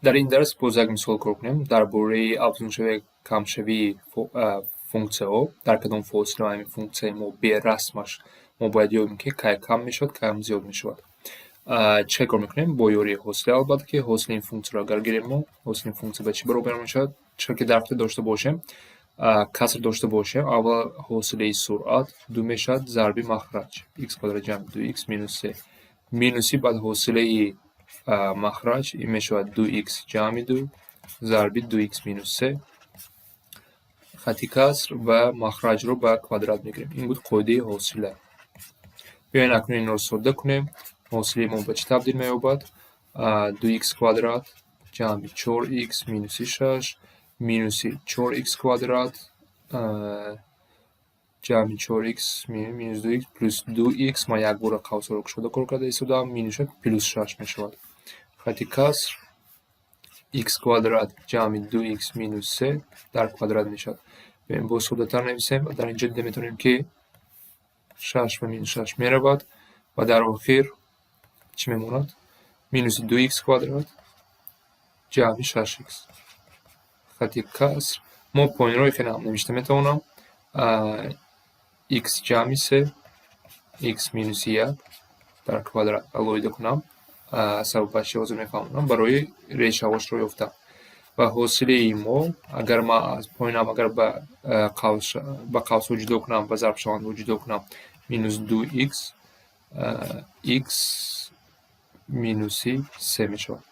در این درس باز یک مثال کار کنیم درباره افزونشوی کمشوی فункцияҳо дар кадом фосила ҳамин функцияи мо берасмаш мо бояд ёбем ки кай кам мешавад кайам зиёд мешавад. Чӣ кор мекунем? Бо ёрии ҳосила албатта ки ҳосили ин функцияро агар гирем мо ҳосили ин функция ба чӣ баробар мешавад? Чӣ ки дар ихтиёр дошта бошем каср дошта бошем аввал ҳосилаи суръат 2 мешавад зарби махраҷ x квадрат ҷамъи 2x минус 3 минуси баъд ҳосилаи махраҷ ин мешавад 2x ҷамъи 2 зарби 2x минус 3 хати каср ва махраҷро ба квадрат мегирем. Ин буд қоидаи ҳосила. Биёед акнун инро содда кунем. ҳосилаи мо ба чӣ табдил меёбад? 2x квадрат ҷамъи 4x минуси 6 минуси 4x квадрат ҷамъи 4x минус 2x плюс 2x ман як бора қавсро кушода кор карда истодам минус плюс 6 мешавад. хати каср x квадрат ҷамъи 2x минус 3 дар квадрат мешавад. Бо соддатар нависем. Дар инҷо дида метавонем ки 6 ва минус 6 меравад ва дар охир чӣ мемонад? Минуси 2x квадрат ҷамъи 6x. хати каср мо поинрои хеле ҳам навишта метавонам. x ҷамъи 3 x минуси 1 дар квадрат алоҳида кунам. Сабабаш ҳозир мефаҳмонам барои решавошро ёфтам. Ва ҳосилаи мо агар ман аз поинам агар ба қавсҳо ҷудо кунам ба зарбшавандҳо ҷудо кунам минус 2x x минуси 3 мешавад.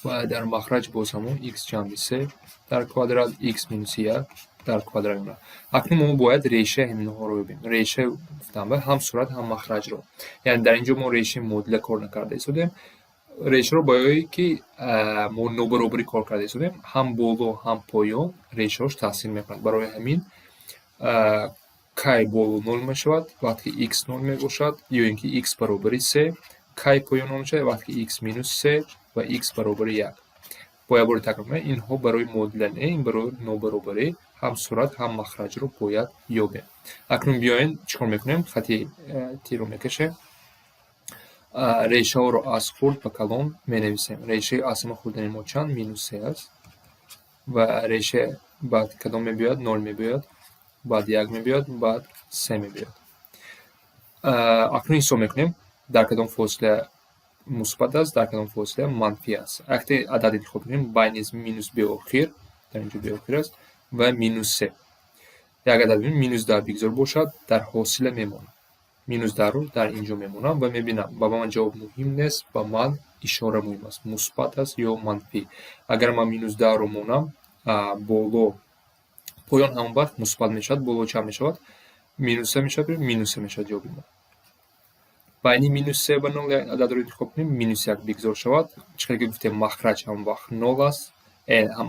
ва дар махраҷ боз ҳамон x ҷамъи 3 дар квадрат x минуси 1 дар квадрат мемонад. Акнун мо бояд решаи ҳаминҳоро ёбем. Решаи гуфтам ҳам сурат ҳам махраҷро. Яъне дар инҷо мо решаи модила кор накарда истодем. Решаро ба ёе ки мо нобаробарӣ кор карда истодем. Ҳам боло ҳам поён решаҳош таъсир мекунад. Барои ҳамин кай боло 0 мешавад вақте x 0 мебошад ё ин ки x баробари 3 кай поён 0 мешавад вақте x минус 3 ва x баробари 1. Бо як бори такрар мекунем. Инҳо барои модила не, ин барои нобаробарӣ ҳам сурат ҳам махраҷро бояд ёбем. Акнун биёед чӣ кор мекунем? Хати тирро мекашем. Решаҳоро аз хурд ба калон менависем. Решаи аслма хурдани мо чанд? Минус 3 аст. Ва реша баъд кадом мебиёяд? 0 мебиёяд. Баъд 1 мебиёяд. Баъд 3 мебиёяд. Акнун ҳисоб мекунем дар кадом фосила мусбат аст, дар кадом фосила манфӣ аст. Вақте адад интихоб кунем байни минус беохир дар инҷо беохир аст ва минус 3. Як адад бинем минус 10 бигзор бошад дар ҳосила мемонад. минус 10-ро дар инҷо мемонам ва мебинам ба ман ҷавоб муҳим нест, ба ман ишора муҳим аст. Мусбат аст ё манфӣ. Агар ман минус 10-ро монам боло поён ҳамон вақт мусбат мешавад, боло чанд мешавад? Минус 3 мешавад, минус 3 мешавад ҷавоби мо. байни минус 3 ва 0 як ададро интихоб кунем, минус 1 бигзор шавад. Чӣ ки гуфтем махраҷ ҳамон вақт 0 аст,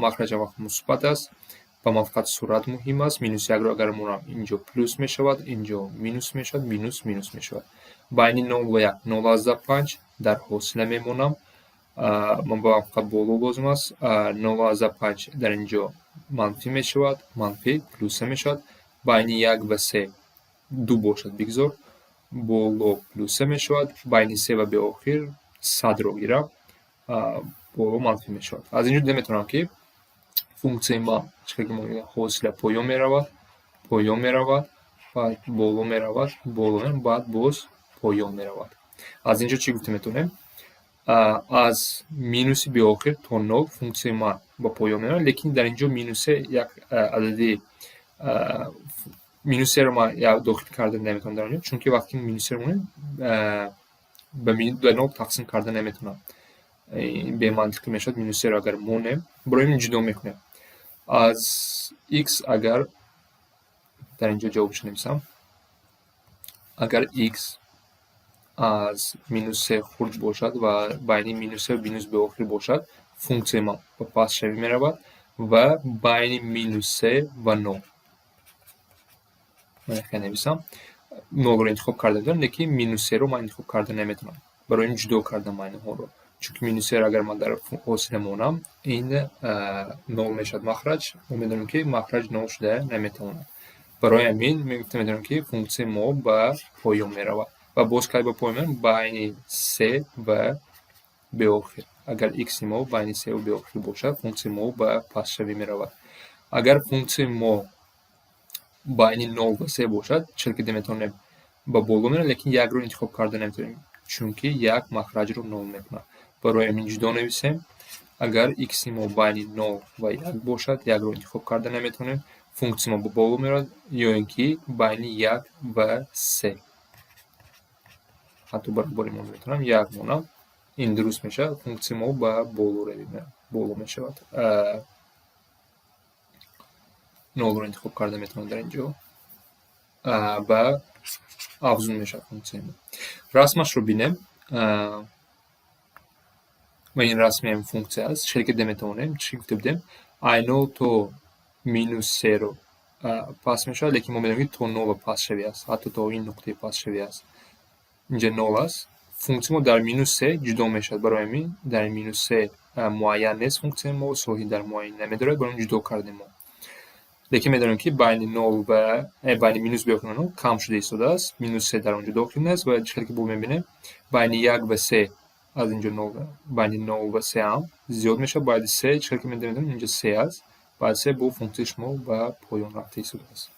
махраҷ ҳамон вақт мусбат аст. Ба ман фақат сурат муҳим аст. Минус 1-ро агар монам инҷо плюс мешавад, инҷо минус мешавад, минус минус мешавад. Байни 0 ва 1 0,5 дар ҳосила мемонам. Ман ба фақат боло лозим аст. 0,5 дар инҷо манфӣ мешавад, манфӣ плюс 3 мешавад. Байни 1 ва 3 2 бошад бигзор. Боло плюс 3 мешавад. Байни 3 ва беохир 100-ро гирам. Боло манфӣ мешавад. Аз инҷо дида метавонам ки функцияи ман ҳосила поён меравад, баъд боло меравад, баъд боз поён меравад. Аз инҷо чӣ гуфта метавонем? Аз минуси беохир то 0 функцияи ман ба поён меравад, лекин дар инҷо минусе як адади минусеро ман дохил карда наметавонам дар инҷо, чунки вақти минусеро монем ба 0 тақсим карда наметавонам. Бемантиқӣ мешавад минусеро агар монем. Барои ин ҷудо мекунем. аз x агар дар инҷо ҷавобшо нависам. Агар x аз минус 3 хурд бошад ва байни минус 3 ва минус беохир бошад, функсияи ман ба пастшавӣ меравад ва байни минус 3 ва 0 ман яхе нависам. 0-ро интихоб карда дорам, лекин минус 3-ро ман интихоб карда наметавонам. Барои ин ҷудо кардам ман инҳоро. Чунки минус 3 агар ман дар ҳосила монам, ин 0 мешавад махраҷ. Мо медонем ки махраҷ 0 шуда наметавонад. Барои ҳамин метавонем ки функсияи мо ба поён меравад. Ва боз кай ба поён меравад? Байни 3 ва беохир. اگر x ما بین 3 و b آخر باشد فункцияи ما به پس‌شوی می‌رود. اگر فункцияи ما بین 0 و 3 باشد 40 میتونیم به بالا میره لیکن یک رو انتخاب کرده نمیتونیم چونکه یک مخرج رو 0 میکنه. برای همین جدا نویسیم اگر x ما بین 0 و 1 باشد یک رو انتخاب کرده نمیتونیم فункцияи ما به بالا میره یا اینکه بین 1 و 3 حتی برابری ما میتونم 1 مونم این درست میشه فункцияи ما به بالا میشود 0 رو انتخاب کرده میتونم در اینجا و افزون میشه فункцияи ما. رسمش رو بینیم و این رسم هم فункция است. چیزی که میتونیم چی گفته بودیم i0 تو مینوس 3 رو پس میشه لیکن ما میدونیم که تو 0 پس شوی است حتی تا این نقطه پس شوی است اینجا 0 است فункцияи ما در مینوس 3 جدا میشه برای همین در مینوس 3 معین نیست فункцияи ما صحیح در معین نمیداره برای اون جدا کردیم ما لیکن میدونیم که بین 0 و بین مینوس b و 0 کم شده ایستاده است مینوس 3 در اونجا داخل نیست و چیزی که بود میبینیم بین 1 و 3 از اینجا 0 بین 0 و 3 هم زیاد میشه باید 3 چیزی که میدونیم اینجا 3 است بعد 3 bu فункцияش ما و پایان رفته ایستاده است